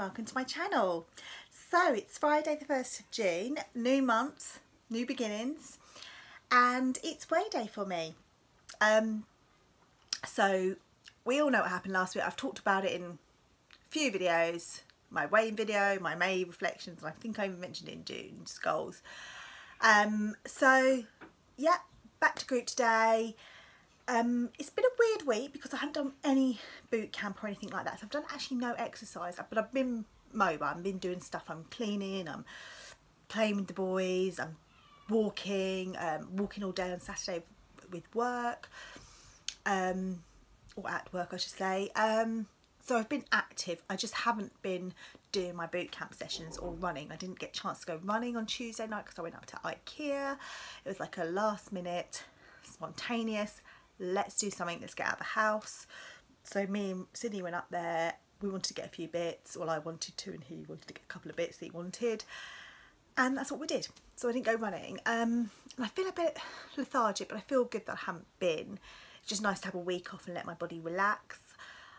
welcome to my channel. So it's Friday the 1st of June, new month, new beginnings, and it's weigh day for me. So we all know what happened last week. I've talked about it in a few videos, my weighing video, my May reflections, and I think I even mentioned it in June's goals. So yeah, back to group today. It's been a weird week because I haven't done any boot camp or anything like that, so I've done actually no exercise, but I've been mobile. I've been doing stuff. I'm cleaning, I'm playing with the boys, I'm walking all day on Saturday with work, or at work I should say. So I've been active. I just haven't been doing my boot camp sessions or running. I didn't get a chance to go running on Tuesday night because I went up to IKEA. It was like a last minute, spontaneous, let's do something, let's get out of the house. So me and Sydney went up there. We wanted to get a few bits. Well, I wanted to, and he wanted to get a couple of bits that he wanted, and that's what we did. So I didn't go running, and I feel a bit lethargic, but I feel good that I haven't been. It's just nice to have a week off and let my body relax.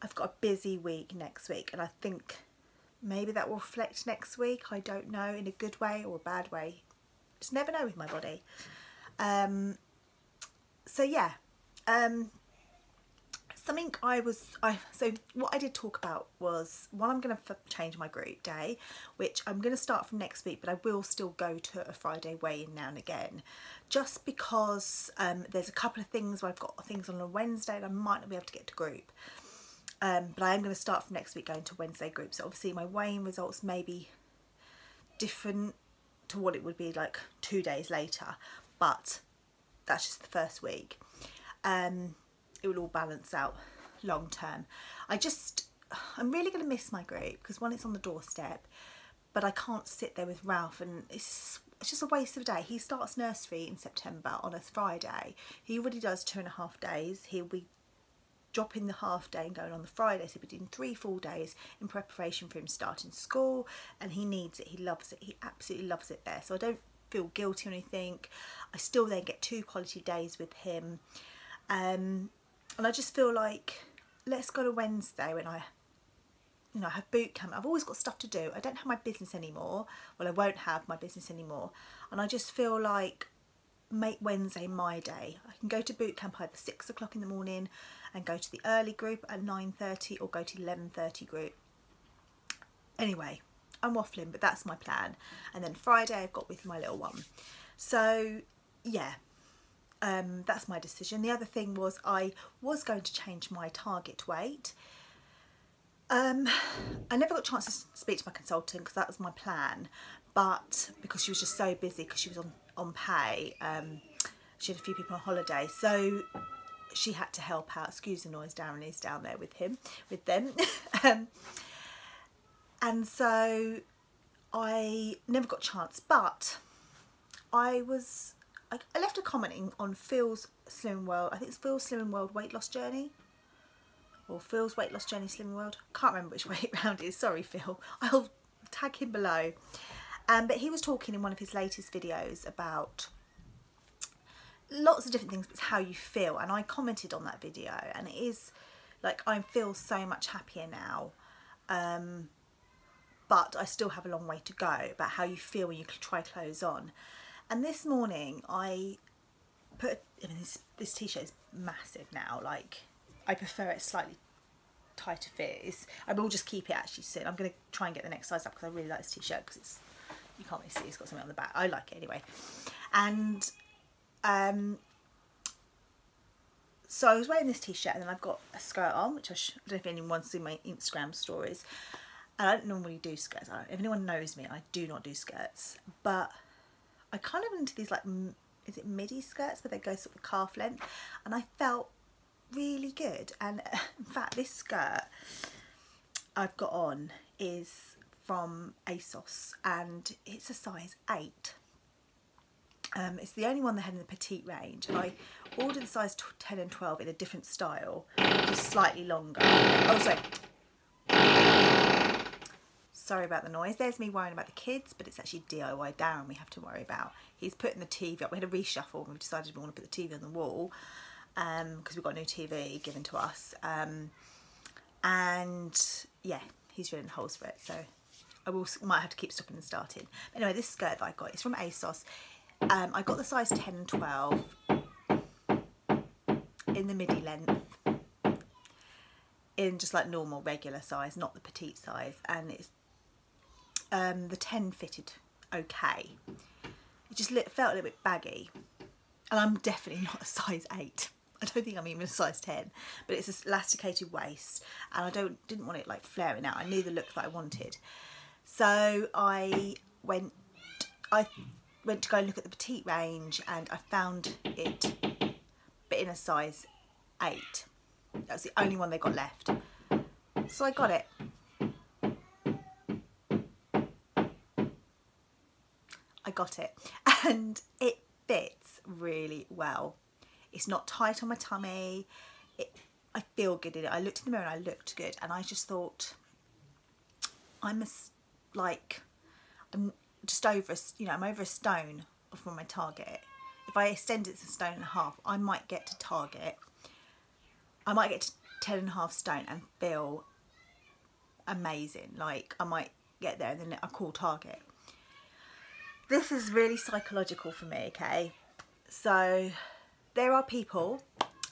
I've got a busy week next week, and I think maybe that will reflect next week. I don't know, in a good way or a bad way. Just never know with my body. So yeah, so what I did talk about was, one, I'm going to change my group day, which I'm going to start from next week, but I will still go to a Friday weigh-in now and again, just because there's a couple of things where I've got things on a Wednesday and I might not be able to get to group. But I am going to start from next week going to Wednesday group. So obviously my weighing results may be different to what it would be like 2 days later, but that's just the first week. It will all balance out long term. I'm really going to miss my group because, one, it's on the doorstep, but I can't sit there with Ralph, and it's just a waste of a day. He starts nursery in September on a Friday. He already does 2.5 days. He'll be dropping the half day and going on the Friday, so he'll be doing 3 full days in preparation for him starting school, and he needs it. He loves it. He absolutely loves it there. So I don't feel guilty or anything. I still then get 2 quality days with him, and I just feel like, let's go to Wednesday when I have boot camp. I've always got stuff to do. I don't have my business anymore. Well, I won't have my business anymore, and I just feel like, make Wednesday my day. I can go to boot camp either 6 o'clock in the morning and go to the early group at 9:30, or go to the 11:30 group. Anyway, I'm waffling, but that's my plan. And then Friday I've got with my little one. So yeah, that's my decision. The other thing was, I was going to change my target weight. I never got a chance to speak to my consultant because that was my plan, but because she was just so busy because she was on pay, she had a few people on holiday, so she had to help out. Excuse the noise, Darren is down there with them. And so I never got a chance, but I left a comment on Phil's Slimming World. I think it's Phil's Slimming World weight loss journey, or Phil's weight loss journey Slimming World. Can't remember which way round it is. Sorry, Phil. I'll tag him below. But he was talking in one of his latest videos about lots of different things, but it's how you feel. And I commented on that video, and it is like, I feel so much happier now. But I still have a long way to go about how you feel when you try clothes on. And this morning I this t-shirt is massive now. Like, I prefer it slightly tighter fit. I will just keep it actually soon. I'm going to try and get the next size up because I really like this t-shirt, because you can't really see, it's got something on the back. I like it anyway. And so I was wearing this t-shirt, and then I've got a skirt on, which I don't know if anyone's seen my Instagram stories. And I don't normally do skirts. If anyone knows me, I do not do skirts, but I kind of into these, like, is it midi skirts where they go sort of calf length, and I felt really good. And in fact, this skirt I've got on is from ASOS, and it's a size 8. It's the only one they had in the petite range, and I ordered the size 10 and 12 in a different style, just slightly longer. Oh, sorry about the noise. There's me worrying about the kids, but it's actually DIY Darren we have to worry about. He's putting the TV up. We had a reshuffle, and we've decided we want to put the TV on the wall, because we've got a new TV given to us. And yeah, he's drilling holes for it, so I might have to keep stopping and starting. Anyway, this skirt that I got is from ASOS. I got the size 10 and 12 in the midi length, in just like normal regular size, not the petite size, and it's the 10 fitted okay. It just felt a little bit baggy, and I'm definitely not a size 8. I don't think I'm even a size 10, but it's an elasticated waist, and I didn't want it like flaring out. I knew the look that I wanted, so I went to go and look at the petite range, and I found it, but in a size 8. That was the only one they got left, so I got it. And it fits really well. It's not tight on my tummy. I feel good in it. I looked in the mirror and I looked good, and I just thought, I'm just over, I'm over a stone from my target. If I extend it to 1.5 stones, I might get to target. I might get to 10.5 stone and feel amazing. Like, I might get there and then I call target. This is really psychological for me, okay? So there are people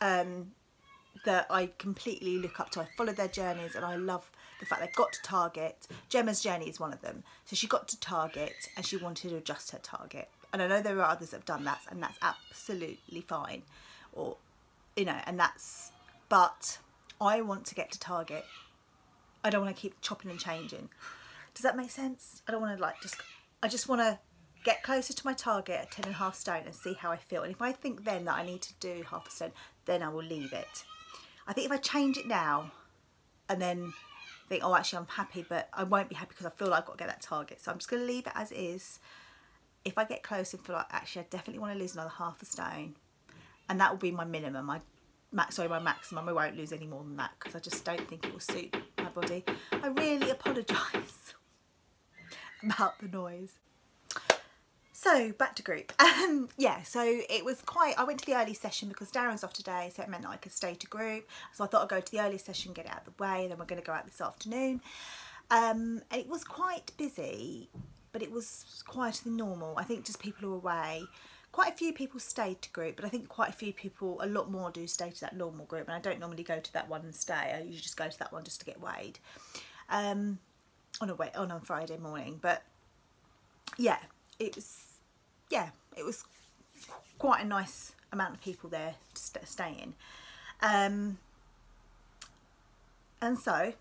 that I completely look up to. I follow their journeys, and I love the fact they've got to target. Gemma's journey is one of them. So she got to target and she wanted to adjust her target. And I know there are others that have done that, and that's absolutely fine. Or, but I want to get to target. I don't want to keep chopping and changing. Does that make sense? I don't want to I just want to get closer to my target at 10.5 stone and see how I feel. And if I think then that I need to do 0.5 stone, then I will leave it. I think if I change it now and then think, oh, actually I'm happy, but I won't be happy because I feel like I've got to get that target. So I'm just going to leave it as is. If I get close and feel like, actually, I definitely want to lose another 0.5 stone, and that will be my minimum. My maximum. I won't lose any more than that because I just don't think it will suit my body. I really apologise about the noise. So back to group. Yeah, so it was I went to the early session because Darren's off today, so it meant that I could stay to group. So I thought I'd go to the early session, get it out of the way, and then we're going to go out this afternoon. And it was quite busy, but it was quieter than normal. I think just people are away. Quite a few people stayed to group, but I think quite a few people, a lot more do stay to that normal group, and I don't normally go to that one and stay. I usually just go to that one just to get weighed on a Friday morning. But yeah, it was quite a nice amount of people there staying. And so,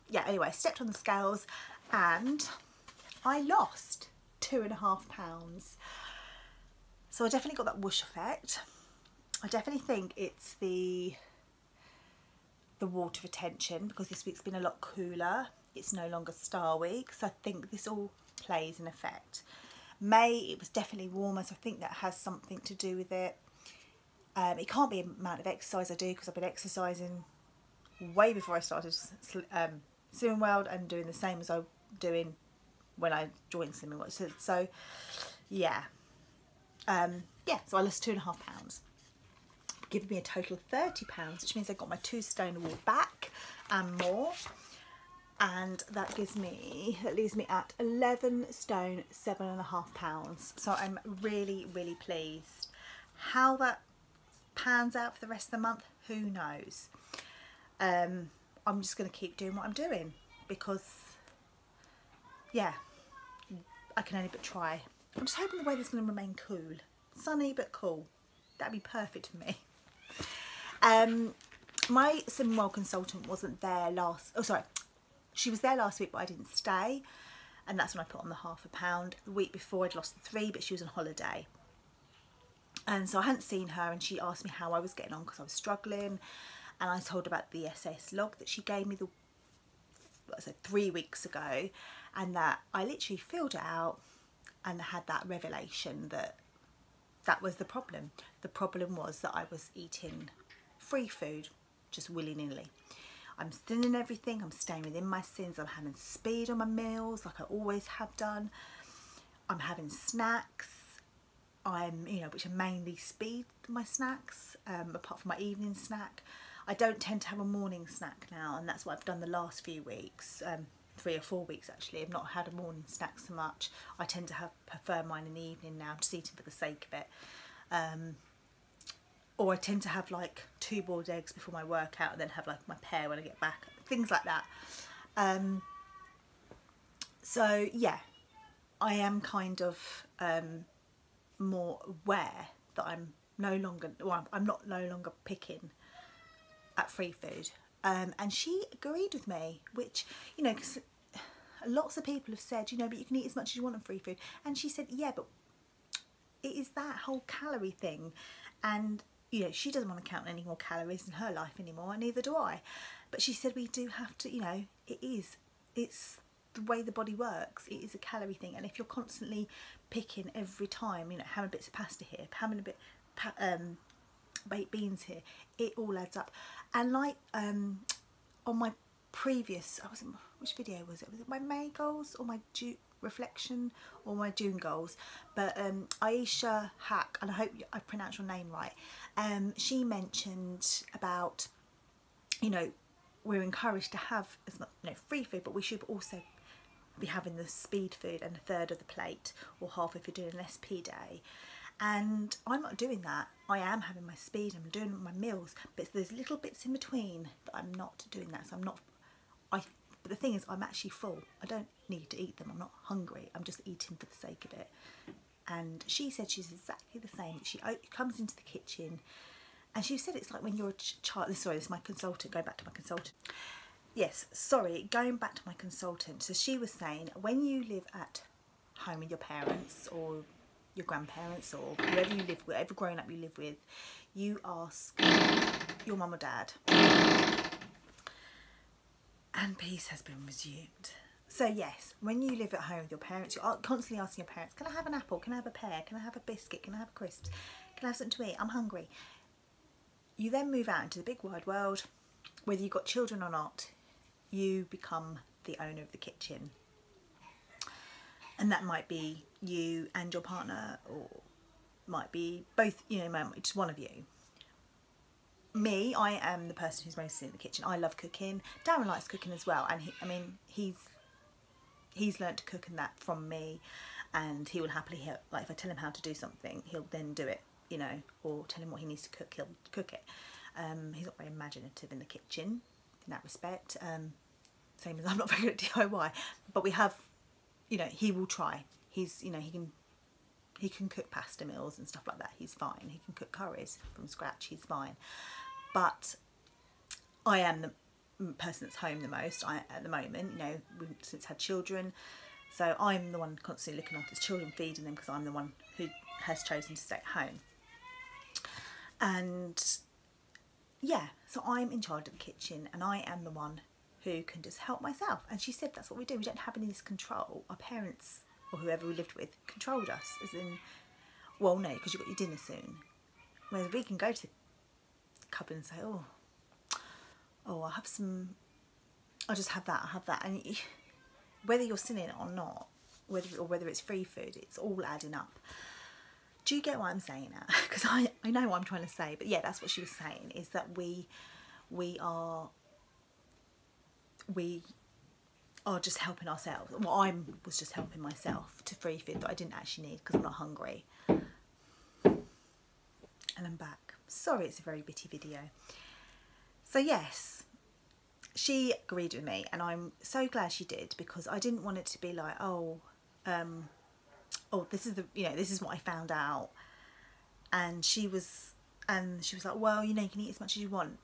yeah, anyway, I stepped on the scales and I lost 2.5 pounds. So I definitely got that whoosh effect. I definitely think it's the water retention, because this week's been a lot cooler. It's no longer Star Week, so I think this all plays an effect. May, it was definitely warmer, so I think that has something to do with it. It can't be the amount of exercise I do, because I've been exercising way before I started Slimming World, and doing the same as I was doing when I joined Slimming World. So yeah. So I lost 2.5 pounds, giving me a total of 30 pounds, which means I got my 2 stone award back and more. And that leaves me at 11 stone 7.5 pounds. So I'm really, really pleased. How that pans out for the rest of the month, who knows? I'm just going to keep doing what I'm doing, because yeah, I can only but try. I'm just hoping the weather's going to remain cool, sunny but cool. That'd be perfect for me. My Slimming World consultant wasn't there she was there last week, but I didn't stay, and that's when I put on the 0.5 pound. The week before I'd lost the 3, but she was on holiday, and so I hadn't seen her, and she asked me how I was getting on because I was struggling, and I told her about the SAS log that she gave me 3 weeks ago, and that I literally filled it out and had that revelation that was the problem. The problem was that I was eating free food just willy-nilly. I'm thinning everything, I'm staying within my sins, I'm having speed on my meals like I always have done. I'm having snacks, which are mainly speed, my snacks, apart from my evening snack. I don't tend to have a morning snack now, and that's what I've done the last few weeks, 3 or 4 weeks actually. I've not had a morning snack so much. I tend to prefer mine in the evening now, just eating for the sake of it. Or I tend to have like 2 boiled eggs before my workout, and then have like my pear when I get back, things like that. So yeah, I am kind of more aware that I'm no longer picking at free food, and she agreed with me, which, you know, because lots of people have said, you know, but you can eat as much as you want on free food, and she said, yeah, but it is that whole calorie thing, and you know, she doesn't want to count any more calories in her life anymore, and neither do I. But she said we do have to, you know, it's the way the body works. It is a calorie thing, and if you're constantly picking every time, you know, having bits of pasta here, having a bit baked beans here, it all adds up. And like on my previous, which video was it? Was it my May goals or my June reflection or my June goals? But Aisha Hack, and I hope I pronounced your name right, she mentioned about, you know, we're encouraged to have as much, you know, free food, but we should also be having the speed food and 1/3 of the plate, or half if you're doing an SP day. And I'm not doing that. I am having my speed, I'm doing my meals, but there's little bits in between that I'm not doing that. So I'm not, but the thing is, I'm actually full. I don't need to eat them. I'm not hungry. I'm just eating for the sake of it. And she said she's exactly the same. She comes into the kitchen, and she said it's like when you're a child. Sorry, this is my consultant. Go back to my consultant. Yes, sorry, going back to my consultant. So she was saying, when you live at home with your parents or your grandparents or whoever you live with, whatever grown up you live with, you ask your mum or dad, and peace has been resumed. So yes, when you live at home with your parents, you're constantly asking your parents, can I have an apple? Can I have a pear? Can I have a biscuit? Can I have crisps? Can I have something to eat? I'm hungry. You then move out into the big wide world. Whether you've got children or not, you become the owner of the kitchen. And that might be you and your partner, or might be both, you know, just one of you. Me, I am the person who's mostly in the kitchen. I love cooking. Darren likes cooking as well, and he's learnt to cook and that from me, and he will happily help. Like if I tell him how to do something, he'll then do it, you know, or tell him what he needs to cook, he'll cook it. He's not very imaginative in the kitchen in that respect. Same as I'm not very good at DIY, but we have, you know, he will try. He's, you know, he can cook pasta meals and stuff like that. He's fine. He can cook curries from scratch. He's fine. But I am the person that's home the most at the moment, you know, we've since had children. So I'm the one constantly looking after the children, feeding them, because I'm the one who has chosen to stay at home. And yeah, so I'm in charge of the kitchen, and I am the one who can just help myself. And she said that's what we do. We don't have any of this control. Our parents, or whoever we lived with, controlled us, as in, well, no, because you've got your dinner soon. Whereas we can go to the cupboard and say, oh, I'll have some, I'll just have that, I'll have that. And whether you're sinning it or not, whether it's free food, it's all adding up. Do you get what I'm saying now? Because I know what I'm trying to say, but yeah, that's what she was saying, is that we are just helping ourselves. Well, I was just helping myself to free food that I didn't actually need because I'm not hungry. And I'm back. Sorry, it's a very bitty video. So yes, she agreed with me, and I'm so glad she did, because I didn't want it to be like, oh, this is this is what I found out. And she was like, well, you know, you can eat as much as you want.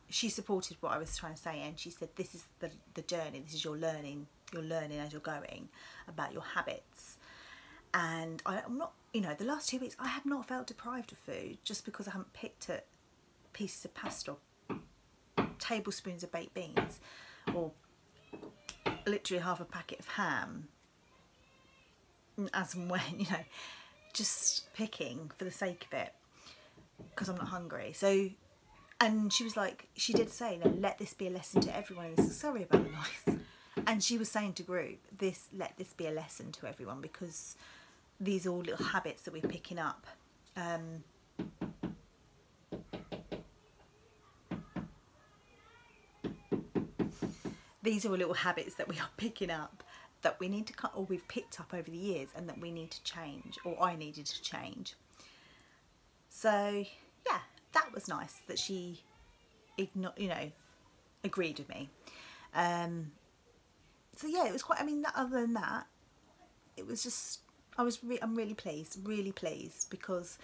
She supported what I was trying to say, and she said, this is the journey, this is your learning as you're going about your habits. And I'm not, you know, the last 2 weeks I have not felt deprived of food just because I haven't picked at pieces of pasta or tablespoons of baked beans or literally half a packet of ham as and when, you know, just picking for the sake of it because I'm not hungry. So, and she was like, she did say, you know, let this be a lesson to everyone. And sorry about the noise. And she was saying to group, let this be a lesson to everyone, because these are all little habits that we're picking up. these are all little habits that we are picking up, that we need to cut, or we've picked up over the years, and that we need to change, or I needed to change. So yeah, that was nice that she agreed with me. So yeah, it was quite, I mean, other than that, it was just, I'm really pleased, because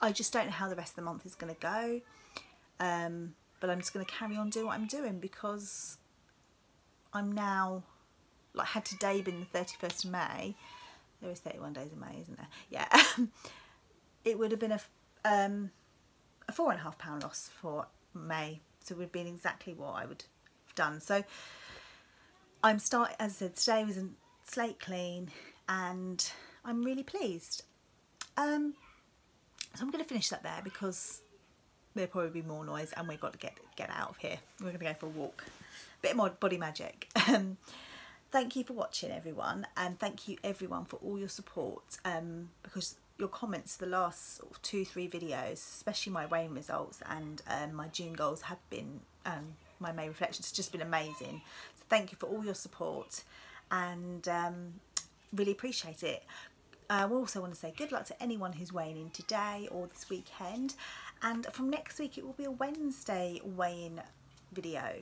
I just don't know how the rest of the month is going to go. But I'm just going to carry on doing what I'm doing, because I'm now, like, had today been the 31st of May, there is 31 days in May, isn't there? Yeah. It would have been a £4.5 loss for May, so it would have been exactly what I would have done. So I'm starting, as I said, today was a slate clean, and I'm really pleased. So I'm going to finish that there, because there'll probably be more noise, and we've got to get out of here. We're going to go for a walk. A bit more body magic. Thank you for watching, everyone, and thank you everyone for all your support, because your comments the last sort of 2-3 videos, especially my weighing results and my June goals, have been, my May reflections, just been amazing. So thank you for all your support, and really appreciate it. I also want to say good luck to anyone who's weighing in today or this weekend, and from next week it will be a Wednesday weigh-in video,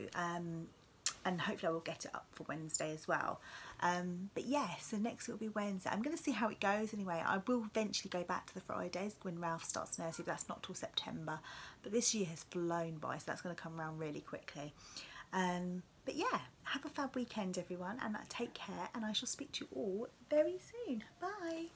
and hopefully I will get it up for Wednesday as well. But yeah, so next week will be Wednesday. I'm going to see how it goes anyway. I will eventually go back to the Fridays when Ralph starts nursery, but that's not till September. But this year has flown by, so that's going to come around really quickly. But yeah, have a fab weekend, everyone, and take care, and I shall speak to you all very soon. Bye.